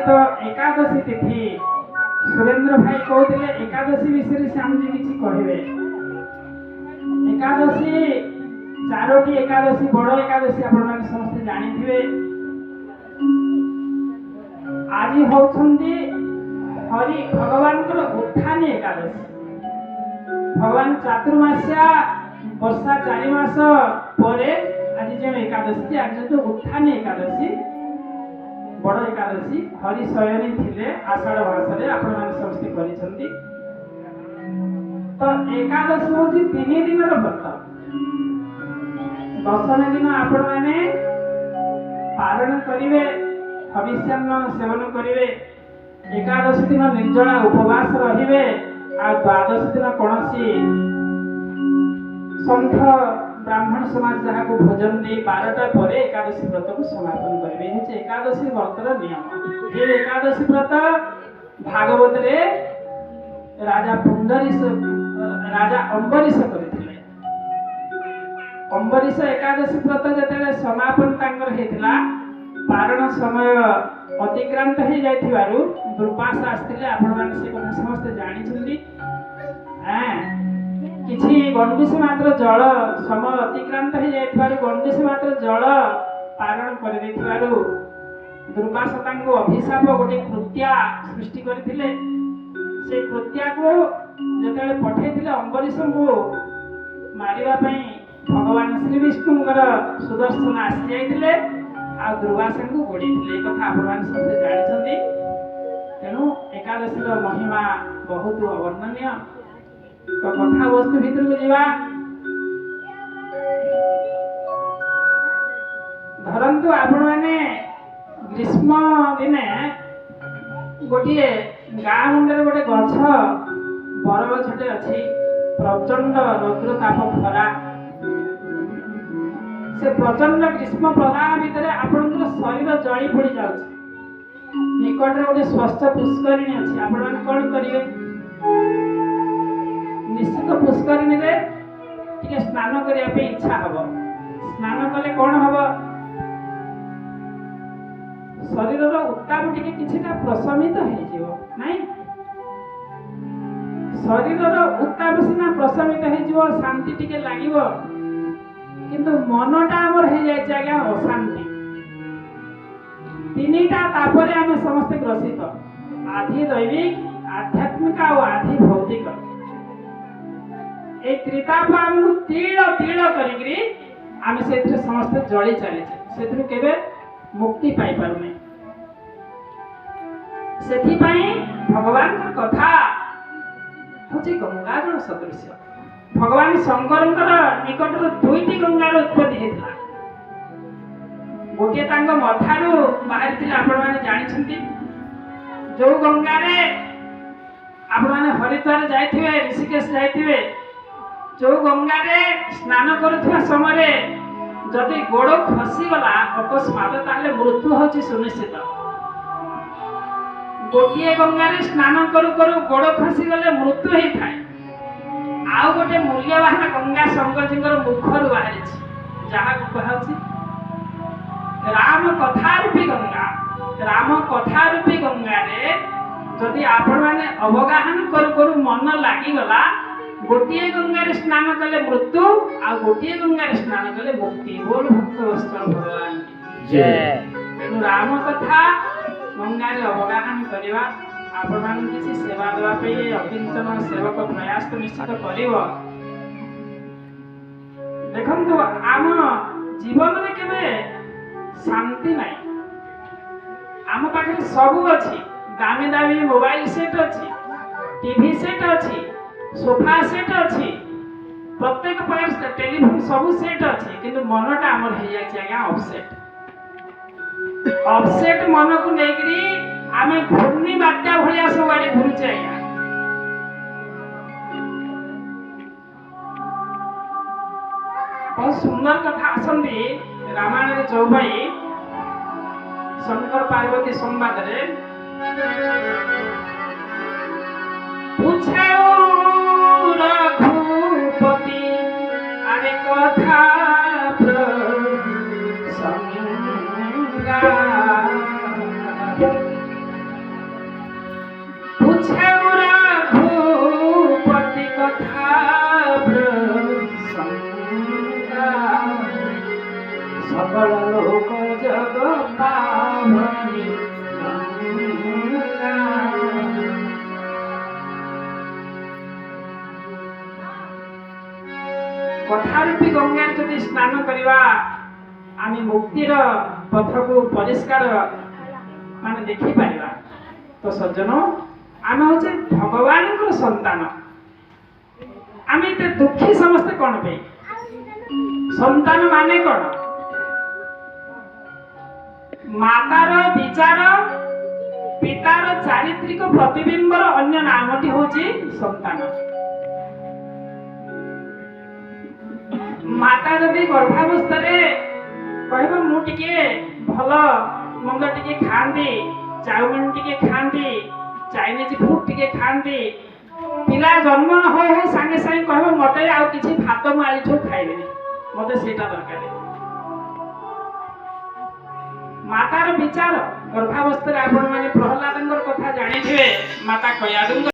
तो एकादशी तिथि सुरेंद्र भाई कहते एकादशी विषय श्याम जी किसी कहे। एकादशी चारोटी एकादशी बड़ एकादशी आपण समस्ते जानी। आज होती हरि भगवान उत्थान एकादशी। भगवान चातुर्मास्या वर्षा 4 मास पर आज जो एकादशी आज जो उत्थान एकादशी बड़ एकादशी हरि शयनी थिले आषाढ़ मास आपण समस्ते करिसंती। तो एकादशी हूँ 3 दिन व्रत। दशमी दिन आपण मैंने पारण करेंगे, हविष्यान्न सेवन करेंगे। एकादशी दिन निर्जला उपवास रहिबे। आ द्वादश दिन कौन संत ब्राह्मण समाज जहाँ को भोजन दे 12टा पर एकादशी व्रत को समापन करेंगे। ये एकादशी व्रतर नियम। ये एकादशी व्रत भागवत रे राजा अंबरीश करथिले। अंबरीश एकादशी व्रत जते समापन तांकर हेतला पारण समय अतिक्रांत हो जाइथिबारु दुर्वासा आस्थिले। आपण माने से কথা समस्त जानि छुंदी। किछि गंडूसी मात्र जल समय अतिक्रांत हो जाइथिबारु गंडूसी मात्र जल पारण कर देथिबारु दुर्वासा तांको अभिशाप गोटे कृत्या सृष्टि करथिले। से कृत्या को जते पठेथिले अंबरीश को मारिबा पई भगवान श्री विष्णुଙ୍କର सुदर्शन आसी जाइथिले आ दुर्वासा को गोड़ीथिले। कथा आपण समस्त जानिछंती। तेणु एकादशी महिमा बहुत अवर्णनीय। तो कथा वस्तु भीतर को जीवा। धरंतु आपण माने ग्रीष्म दिने गोटे गाँ मुंडे गोटे गछ बरगछटे अच्छी प्रचंड रौद्र ताप खरा। से प्रचंड ग्रीष्म प्रदाह भितर आपन शरीर जली पड़ी जाउछ। निकट गोटे स्वस्थ पुष्करिणी अच्छी आपण मैंने कौन करेंगे? निश्चित पुष्करिणी रे टिके स्नान करने इच्छा हम। स्नान कले कौन हम? शरीर उत्ताप टिके किछिटा प्रशमित हो नहीं। शरीर उत्ताप सीना प्रशमित हो शांति टिके लागिवो, किंतु मनटा आमर हो जाए आज्ञा अशांति। 3टा तापरे आम समस्ते ग्रसित। आधि दैविक आध्यात्मिक और आधि भौतिक। ए त्रिताप आमको तीड़ तीड़ करी आम से समस्ते जली चली से केवे मुक्ति पाई पारुने। सेथिपाई भगवान कथा होची गंगाजल सदृश। भगवान शंकर निकट 2टी गंगार उत्पत्ति हेतला। गोटे तांग मथारू बाहरी थिले आपण माने जानिछंती। जो गंगारे आपण माने हरिद्वार जाइथिबे, ऋषिकेश जाइथिबे, जो गंगारे स्नान करुवा समय जदि गोड़ खसी गला अकस्मात ताहले मृत्यु होची सुनिश्चित। गोटे गंगारे स्नान करू करू गोड़ खसी गले मृत्यु ही थाए। आउ गोटे मूल्यवान गंगा शंकरजींकर मुखर बाहरी जहाँ कहुची राम कथा रूपी गंगा। राम कथा रूपी गंगा रे जदि आपण माने अवगाहन करू करू मन लागी गला गोटे गंगारे स्नान कले मृत्यु आ गोटे गंगारे स्नान कले मुक्ति। बोल भक्त वत्सल भगवान जय। तेणु राम कथा गंगारे अवगाहन करवा आपण मान किसी सेवा देवा पे अकिंचन सेवक प्रयास तो निश्चित करिवो। देखंतु आम जीवन में केबे शांति नहीं। आम पाखे सब अच्छी दामी दामी मोबाइल सेट अच्छी, टीवी सेट अच्छी, सोफा सेट अच्छी, प्रत्येक प्रकार टेलीफोन सब सेट अच्छी, किंतु मनटा आमर हो जाए आज्ञा अपसेट। अपसेट मन को लेकरी आमे घूर्णी बात्या भलिया सब आड़े घुरुचे आज्ञा। बहुत सुंदर कथा आसंती रामायण चौपाई शंकर पार्वती संवाद रे पूछे रघुपति अरे कथा प्रसंगा କଥାରୂପୀ ଗଙ୍ଗାରେ ଯଦି ସ୍ନାନ କରିବା ଆମେ ମୁକ୍ତିର ପଥକୁ ପରିଷ୍କାର ମାନେ ଦେଖିପାରିବା। ତ ସଜ୍ଜନ ଆମେ ହଉଛେ ଭଗବାନଙ୍କର ସନ୍ତାନ। ଆମେ ଏତେ ଦୁଃଖୀ ସମସ୍ତେ କଣ ପାଇଁ? ସନ୍ତାନ ମାନେ କଣ? ମାତାର ବିଚାର ପିତାର ଚାରିତ୍ରିକ ପ୍ରତିବିମ୍ବର ଅନ୍ୟ ନାମଟି ହଉଛି ସନ୍ତାନ। ମାତା ଯଦି ଗର୍ଭାବସ୍ଥାରେ କହିବ ମୁଁ ଟିକେ ଭଲ ମନ୍ଦ ଟିକେ ଖାଆନ୍ତି, ଚାଉମିନ ଟିକେ ଖାଆନ୍ତି, ଚାଇନିଜ ଫୁଡ ଟିକେ ଖାଆନ୍ତି, ପିଲା ଜନ୍ମ ହଉ ହଉ ସାଙ୍ଗେ ସାଙ୍ଗେ କହିବ ମତେ ଆଉ କିଛି ଭାତ ମୁଁ ଆଜିଠୁ ଖାଇବିନି, ମତେ ସେଇଟା ଦରକାର। ମାତାର ବିଚାର ଗର୍ଭାବସ୍ଥାରେ ଆପଣ ମାନେ ପ୍ରହ୍ଲାଦଙ୍କର କଥା ଜାଣିଥିବେ। ମାତା କୟାଦୁଙ୍କ